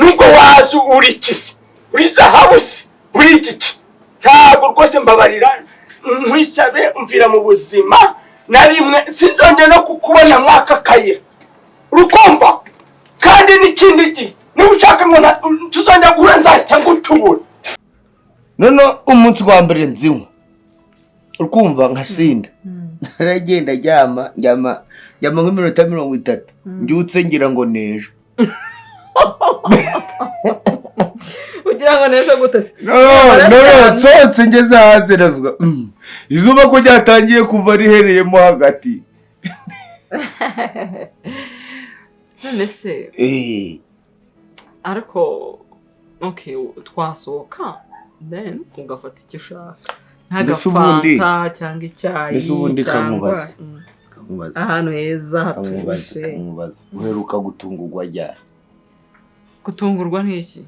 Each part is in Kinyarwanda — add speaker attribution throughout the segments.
Speaker 1: nubwo wazi uri kisi uri zahabu se uri iki ntabwo rwose mbabarira nkwisabe umvira mu buzima na rimwe sinzongera no kukubona mwaka kayira urukumva kandi n'ikindi gihe niba ushaka ngo tuzongera guhura nzahita ngutubura
Speaker 2: none umunsi wa mbere nzinywa urukumva nkasinda naragenda njyama nk'iminota 30 mbyutse ngira ngo nejo
Speaker 3: ugira ngo nejo gute se
Speaker 2: no tsotse ngeze hanze navuga izuba ko ryatangiye kuva rihereyemo hagati
Speaker 3: none se ariko okay twasohoka then ugafata icyo ushaka ntagafanta cyangwa icyayi
Speaker 2: mbese ubundi kamubaza
Speaker 3: ahantu heza hatuje
Speaker 2: uheruka gutungurwa ryari
Speaker 3: gutungurwa n'iki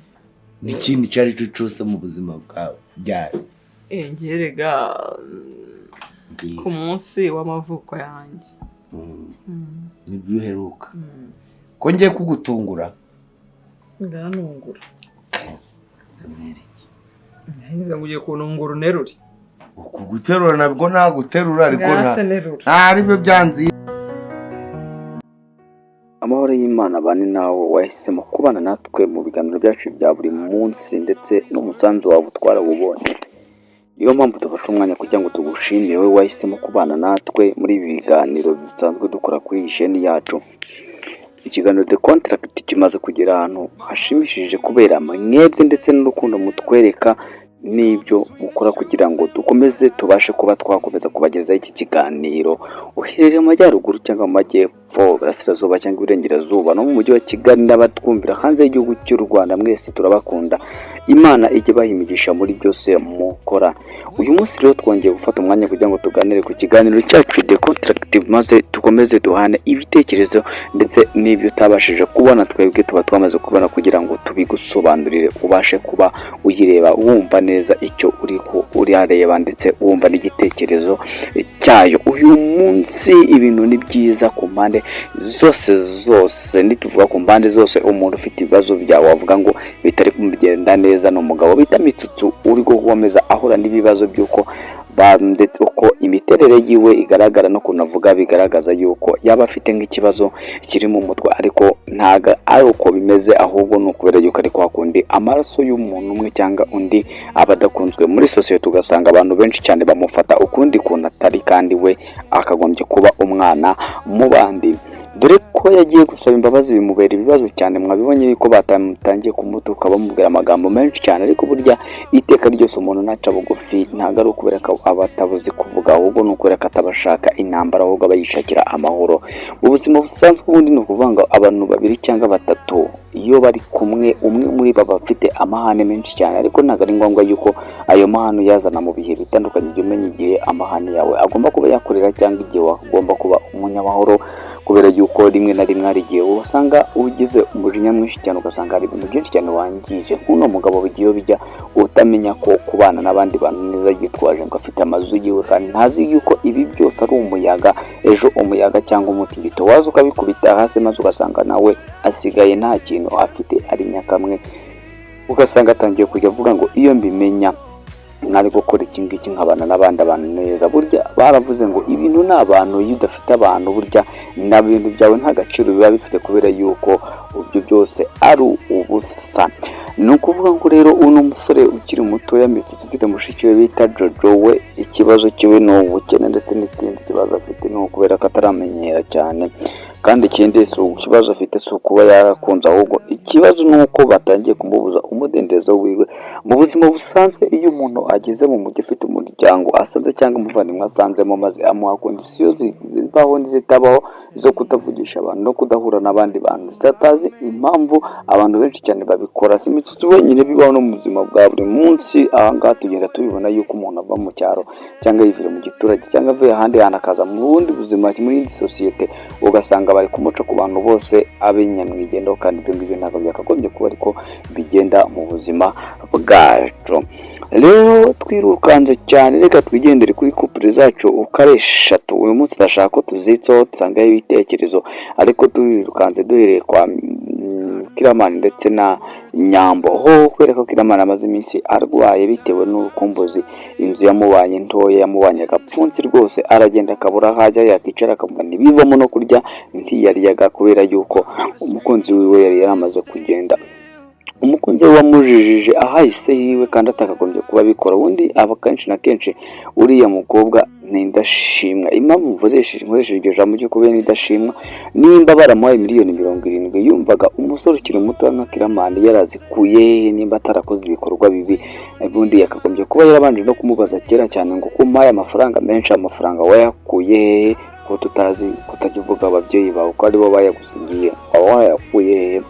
Speaker 2: n'ikindi cyari cyo cyose mu buzima bwawe ryari
Speaker 3: ngerega ku munsi w'amavuko yanjye
Speaker 2: nibyo uheruka ko ngiye kugutungura
Speaker 3: nganungura ngize ngo ugiye kunungura unerure
Speaker 2: ukuguterura nabwo naguterura ariko nta ribyo byanzi.
Speaker 4: Amahoro y'Imana bane nawe wahisemo kubana natwe mu biganiro byacu bya buri munsi ndetse n'umusanzu wawe utwara ubonye. Niyo mpamvu dufashe umwanya kugira ngo tugushimire we wahisemo kubana natwe muri ibi biganiro bisanzwe dukora kuri iyi chaîne yacu. Ikiganiro The Contract kimaze kugera ahantu hashimishije kubera mwebwe ndetse n'urukundo mutwereka n'ibyo mukora kugira ngo dukomeze tubashe kuba twakomeza kubagezaho iki kiganiro uherereye mu majyaruguru cyangwa mu majyepfo burasirazuba cyangwa iburengerazuba no mu mujyi wa Kigali n'abatwumvira hanze y'igihugu cy'u Rwanda mwese turabakunda. Imana ijye bahimigisha muri byose mukora. Uyu munsi rero twongeye gufata umwanya kugira ngo tuganire ku kiganiro cyacu The Contract maze tukomeze duhane ibitekerezo ndetse n'ibyo utabashije kubona twebwe tuba twamaze kubona kugira ngo tubigusobanurire ubashe kuba uyireba wumva neza icyo uri areba ndetse wumva n'igitekerezo cyayo. Uyu munsi ibintu ni byiza ku mpande zose nituvuga ku mpande zose umuntu ufite ibibazo byawe wavuga ngo bitari kumugenda neza n'umugabo bita Mitsutsu uri gukomeza ahura n'ibibazo by'uko ndetse uko imiterere yiwe igaragara no kunavuga bigaragaza yuko yaba afite nk'ikibazo kiri mu mutwe ariko ntaga ari uko bimeze ahubwo no kubera yuko ari kwakundi amaraso y'umuntu umwe cyangwa undi abadakunzwe muri society ugasanga abantu benshi cyane bamufata ukundi kuntu atari kandi we akagombye kuba umwana mu bandi. Dore ko yagiye gusaba imbabazi bimubera ibibazo cyane mwabibonye yuko batangiye kumutuka bamubwira amagambo menshi cyane ariko burya iteka ryose umuntu naca bugufi ntago ari ukubera ko abatabuzi kuvuga ahubwo n'ukubera ko atabashaka intambara ahubwo abayishakira amahoro. Ubuzima busanzwe ubundi ni ukuvuga ngo abantu babiri cyangwa batatu iyo bari kumwe umwe muri bo bafite amahane menshi cyane ariko ntago ari ngombwa yuko ayo mahano yazana mu bihe bitandukanye byo umenya igihe amahane yawe agomba kuba yakorera cyangwa igihe wagomba kuba umunyamahoro kubera yuko rimwe na rimwe arigiye usanga ugize umujinya mwinshi cyane ugasanga hari ibintu byinshi cyane wangije nk'uno mugabo bigiye bijya utamenya ko kubana n'abandi bantu neza yitwaje ngo afite amazu yiwe kandi ntazi yuko ibi byose ari umuyaga ejo umuyaga cyangwa umutingito waza ukabikubita hasi maze ugasanga nawe asigaye nta kintu afite ari nyakamwe ugasanga atangiye kujya avuga ngo iyo mbimenya nari gukora iki ngiki nkabana n'abandi abantu neza. Burya baravuze ngo ibintu n'abantu iyo udafite abantu burya na bintu byawe nta gaciro biba bifite kubera yuko ibyo byose ari ubusa. Ni ukuvuga ngo rero uno musore ukiri mutoya ufite mushiki we bita Jojo we ikibazo kiwe ni ubukene ndetse n'ikindi kibazo afite ni ukubera ko ataramenyera cyane kandi ikindi ikibazo afite si ukuba yarakunze ahubwo ikibazo ni uko batangiye kumubuza umudendezo wiwe mu buzima busanzwe. Iyo umuntu ageze mu mujyi ufite umuryango asanze cyangwa umuvandimwe asanzemo maze amuha kondisiyo zibaho n'izitabaho zo kutavugisha abantu no kudahura n'abandi bantu zitazi impamvu abantu benshi cyane babikora. Si Mitsutsu wenyine bibaho no mu buzima bwa buri munsi. Ahangaha tugenda tubibona yuko umuntu ava mu cyaro cyangwa yivira mu giturage cyangwa avuye ahandi hantu akaza mu bundi buzima muri iyi sosiyete ugasanga bari kumuca ku bantu bose abenyamwigendaho kandi ibyo ngibyo ntabwo byakagombye kuba ariko bigenda mu buzima bwacu. Rero twirukanze cyane reka twigendere kuri couple zacu uko ari eshatu. Uyu munsi ndashaka ko tuzitseho dusangaho ibitekerezo ariko twirukanze duhereye Kiramani ndetse na Nyambo. Ho kubera ko Kiramani amaze iminsi arwaye bitewe n'urukumbuzi, inzu yamubanye ntoya, yamubanye agapfunsi rwose, aragenda akabura hajya yakicara akamubona ibivamo no kurya ntiyaryaga kubera yuko umukunzi wiwe yari yaramaze kugenda. Umukunzi we wamujijije ahahise hiwe kandi atakagombye kuba abikora. Ubundi aba kenshi na kenshi uriya mukobwa ni indashimwa. Impamvu nkoresheje iryo jambo ryo kuba indashimwa, nimba baramuhaye miliyoni 70 yumvaga umusore ukiri muto nka Kiramani yarazikuye, nimba atarakoze ibikorwa bibi, ubundi yakagombye kuba yarabanje no kumubaza kera cyane ngo kumpaye amafaranga menshi, amafaranga wayakuye ko tutazi kutakivuga ababyeyi bawe ko aribo bayagusigiye, wayakuye.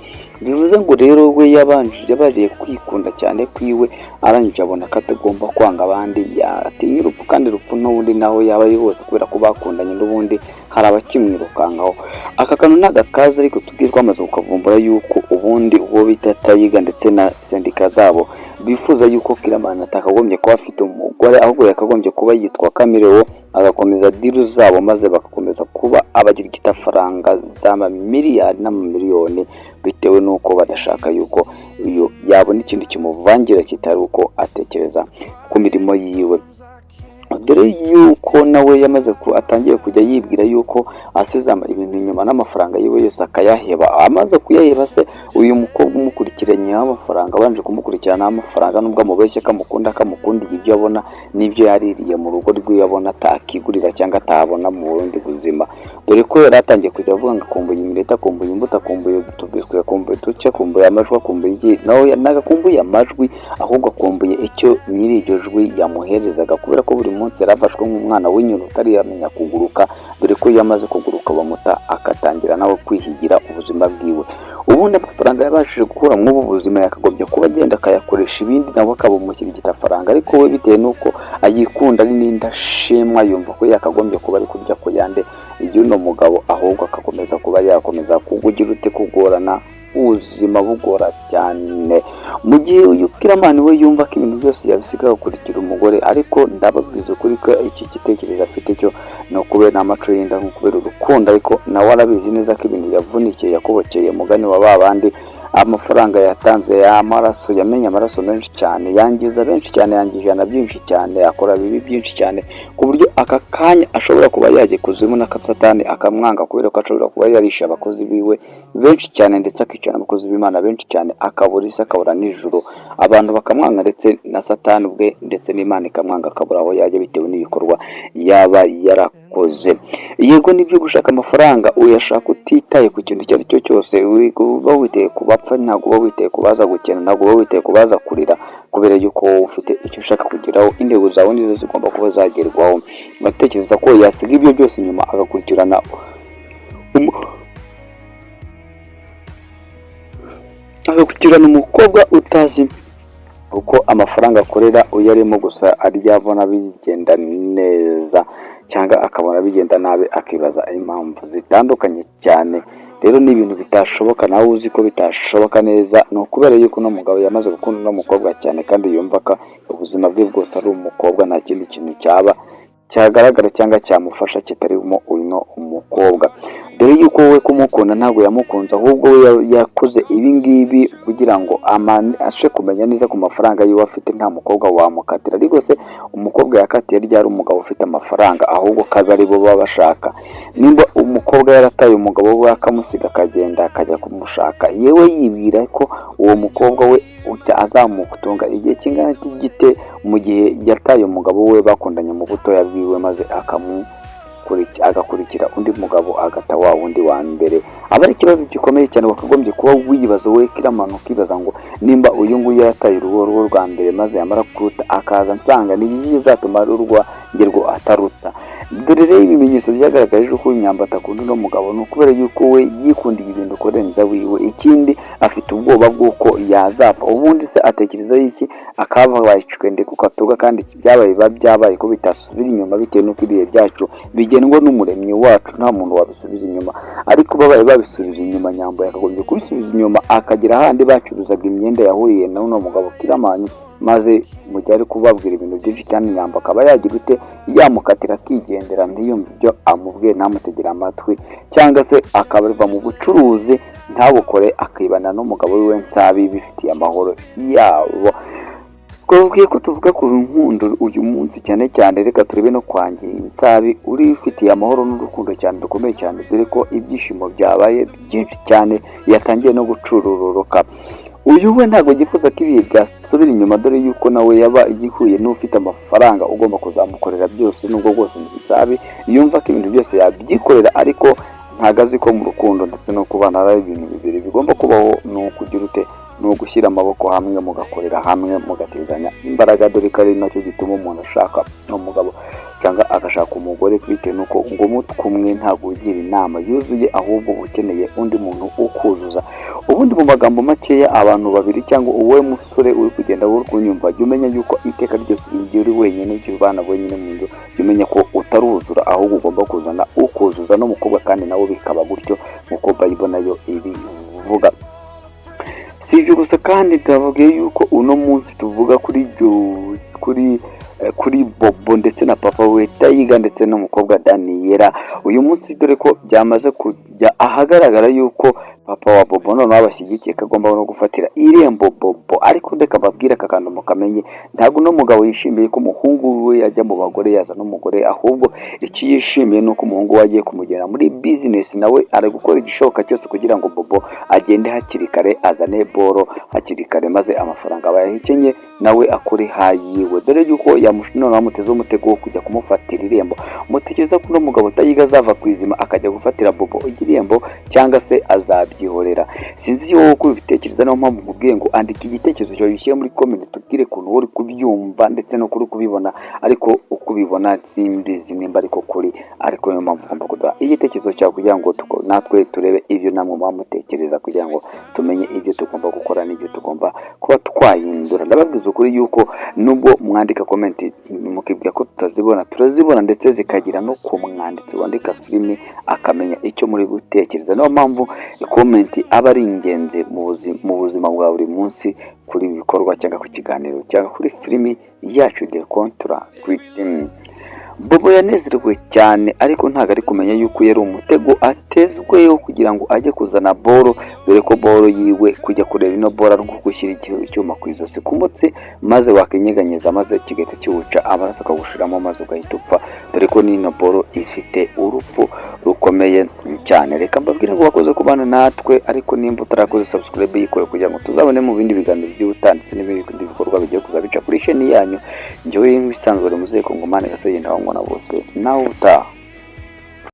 Speaker 4: Bivuze ngo rero we yabaje kwikunda cyane kwiwe, arangije abona ko atagomba kwanga abandi, yatinya urupfu, kandi urupfu n'ubundi naho yaba ari hose kubera ko bakundanye n'ubundi hari abakimwirukankaho. Aka kantu n'agakaza ariko tubwirwa amaze kukavumbura yuko ubundi uwo bita Tayiga ndetse na sendika zabo bifuza yuko Kiramani atakagombye kuba afite umugore, ahubwo yakagombye kuba yitwa Kamirewo, agakomeza diru zabo maze bagakomeza kuba abagira igitafaranga z'amamiliyari n'amamiliyoni, bitewe n'uko badashaka yuko iyo yabona ikindi kimuvangira kitari uko atekereza ku mirimo yiwe. Dore yuko nawe yamaze atangiye kujya yibwira yuko asezama ibintu inyuma n'amafaranga yiwe yose akayaheba. Amaze kuyaheba se uyu mukobwa umukurikiranye amafaranga, abanje kumukurikirana amafaranga, nubwo amubeshya kamukunda ibyo abona n'ibyo yaririye mu rugo rwe abona atakigurira cyangwa atabona mu burundi buzima. Dore ko yari atangiye kujya avuga ngo akumbuye imireta, akumbuye imbuto, akumbuye utubiswi, akumbuye uduce, akumbuye amajwi, akumbuye iki, nawe nagakumbuye amajwi, ahubwo akumbuye icyo nyiri iryo jwi yamuherezaga, kubera ko buri munsi yarafashwe nk'umwana w'inyoni utari yamenya kuguruka. Dore ko yamaze kuguruka bamuta akatangira nawe kwihigira ubuzima bwiwe. Ubundi amafaranga yabashije gukura mu buzima yakagombye kuba agenda akayakoresha ibindi, nawe akabumushyira igitafaranga, ariko we bitewe n'uko ayikunda ari n'indashimwa yumva ko yakagombye kuba ari kurya ku yande y'uno mugabo, ahubwo akakomeza kuba yakomeza kugugira ute kugorana ubuzima bugora cyane. Mu gihe uyu Kiramani we yumva ko ibintu byose yabisiga gukurikira umugore, ariko ndababwiza ukuri ko iki gitekerezo afite cyo no kubera amaco y'inda nko kubera urukundo, ariko nawe arabizi neza ko ibintu yavunikiye yakobokeye mugani wa babandi. Amafaranga yatanze y'amaraso, yamenye amaraso menshi cyane, yangiza benshi cyane, yangijana byinshi cyane, akora bibi byinshi cyane, ku buryo aka kanya ashobora kuba yaje kuzimu na Satani akamwanga, kubera ko ashobora kuba yarisha abakozi biwe benshi cyane, ndetse akicana abakozi b'Imana benshi cyane, akabura isi, akabura nijoro, abantu bakamwanga, ndetse na Satani ubwe ndetse n'Imana ikamwanga, akabura aho yajya bitewe n'ibikorwa yaba yarakoze. Yego nibyo gushaka amafaranga uyashaka utitaye ku kintu icyo ari cyo cyose, uba witeye kubapfa, ntabwo uba witeye kubaza gukena, ntabwo uba witeye kubaza kurira, kubera yuko wowe ufite icyo ushaka kugeraho, intego zawe nizo zigomba kuba zagerwaho. Batekereza ko yasiga ibyo byose inyuma agakurikirana umukobwa utazi uko amafaranga akorera, uyarimo gusa aryabona bigenda neza cyangwa akabona bigenda nabi, akibaza impamvu zitandukanye cyane. Rero ni ibintu bitashoboka, nawe uzi ko bitashoboka neza, no kubera yuko no mugabo yamaze gukunda no mukobwa cyane, kandi yumva ko ubuzima bwe bwose ari umukobwa, nta kindi kintu cyaba cyagaragara cyangwa cyamufasha kitarimo uno umukobwa. Dore yuko we kumukunda ntabwo yamukunze, ahubwo we yakoze ibi ngibi kugira ngo ashe kumenya neza ku mafaranga yiwe afite nta mukobwa wamukatira. Ariko se umukobwa yakatiye ryari umugabo ufite amafaranga, ahubwo kaza ari bo baba bashaka. Nimba umukobwa yarataye umugabo we akamusiga akagenda akajya kumushaka, yewe yibwira ko uwo mukobwa we azamukutunga igihe kingana cy'igite, mu gihe yataye umugabo we bakundanye mu butoya bwiwe, maze agakurikira undi mugabo agata wa wundi wa mbere. Aba ari ikibazo gikomeye cyane, wakagombye kuba wibaza we Kiramani, ukibaza ngo nimba uyu nguyu yataye urugo rwa mbere maze yamara kuruta akaza nsanga ni iki bizatuma urwa ngerwo ataruta. Dore rero ibimenyetso byagaragaje ko Nyambo atakunda no mugabo, no kubera yuko we yikundiye ibintu kurenza wiwe. Ikindi afite ubwoba bw'uko yazapfa, ubundi se atekereza iki akabayicwe ndeko katuga, kandi byabaye ko bitasubira inyuma, bitewe n'uko ibihe byacu bigenwa n'umuremyi wacu, nta muntu wabisubiza inyuma. Ariko babaye babisubiza inyuma, Nyambo yakagombye kubisubiza inyuma akagera ahandi bacuruzaga imyenda yahuriye na uno mugabo Kiramani, maze mu gihe ari kubabwira ibintu byinshi cyane Nyambo akaba yagira ute yamukatira akigendera ntiyumve ibyo amubwiye ntamutegera amatwi, cyangwa se akabava mu bucuruzi ntabukore akibana n'umugabo wiwe Nsabi bifitiye amahoro yabo. Twabwiye ko tuvuga ku nkundo uyu munsi cyane cyane, reka turebe no kwanjye Nsabi uri ufitiye amahoro n'urukundo cyane rukomeye cyane, dore ko ibyishimo byabaye byinshi cyane yatangiye no gucururoroka. Uyu we ntabwo yifuza ko ibihe byasubira inyuma, dore yuko nawe yaba yihuye n'ufite amafaranga ugomba kuzamukorera byose, nubwo bwose Nsabi yumva ko ibintu byose yabyikorera, ariko ntabwo azi ko mu rukundo ndetse no kubana ari ibintu bibiri bigomba kubaho, ni ukugira ute ni ugushyira amaboko hamwe mugakorera hamwe mugatezanya imbaraga, dore ko ari nacyo gituma umuntu ashaka umugabo cyangwa agashaka umugore, bitewe n'uko ngo umutwe umwe ntabwo ugira inama yuzuye, ahubwo ukeneye undi muntu ukuzuza. Ubundi mu magambo makeya, abantu babiri cyangwa uwowe musore uri kugenda uri kunyumva, jya umenya yuko iteka ryose igihe uri wenyine icyo ubana wenyine mu nzu, jya umenya ko utaruzura, ahubwo ugomba kuzana ukuzuza n'umukobwa, kandi nawe bikaba gutyo nk'uko Bible nayo ibivuga. Si ibyo gusa kandi tuvuge yuko uno munsi tuvuga kuri Bobo ndetse na papa we Tayiga ndetse n'umukobwa Daniela. Uyu munsi dore ko byamaze kujya ahagaragara yuko papa wa Bobo noneho abashyigikiye kagomba no gufatira irembo Bobo, ariko ndeka babwira kakandi mukamenye, ntabwo no mugabo yishimiye ko umuhungu we yajya mu bagore yaza n'umugore, ahubwo icyo yishimiye nuko umuhungu we agiye kumugera muri business, nawe ari gukora igishoboka cyose kugira ngo Bobo agende hakiri kare, azane boro hakiri kare, maze amafaranga bayahikenye nawe akore hayiwe, dore yuko noneho amuteze umutego wo kujya kumufatira irembo. Mutekereza ko uno mugabo Tayiga azava ku izima akajya gufatira Bobo irembo, cyangwa se azabyihorera? Sinzi iyo wowe uko ubitekereza, niyo mpamvu mubwiye ngo andika igitekerezo cyawe ushyire muri comment, tubwire ukuntu uri kubyumva ndetse no kuri kubibona, ariko uko ubibona simbizi nimba ariko kuri, ariko niyo mpamvu ugomba kuduha igitekerezo cyawe kugira ngo natwe turebe ibyo namwe muba mutekereza, kugira ngo tumenye ibyo tugomba gukora n'ibyo tugomba kuba twahindura. Ndababwiza ukuri yuko nubwo mwandika comment mukibwira ko tutazibona, turazibona, ndetse zikagira no ku mwanditsi wandika filimi akamenya icyo muri gutekereza. Niyo mpamvu comment aba ari ingenzi mu buzima bwa buri munsi, kuri bikorwa cyangwa ku kiganiro cyangwa kuri filimi yacu de kontra Christine. Bobo yanezerewe cyane, ariko ntabwo ari kumenya yuko yari umutego atezweho kugira ngo ajye kuzana boro, dore ko boro yiwe kujya kureba ino boro ari gushyira icyuma ku izosi ku mutsi, maze wakinyeganyeza maze kigahita kiwuca amaraso akagushiramo, maze ugahita upfa, dore ko n'ino boro ifite urupfu rukomeye cyane. Reka mbabwire ngo wakoze kubana natwe, ariko nimba utarakoze subscribe yikore kugira ngo tuzabone mu bindi biganiro by'ubutanditse n'ibindi bikorwa bigiye kuzabica kuri chaîne yanyu. Njyewe nk'ibisanzwe muzehe Kongomani Gasogenda wangwa na bose, nawe utaha.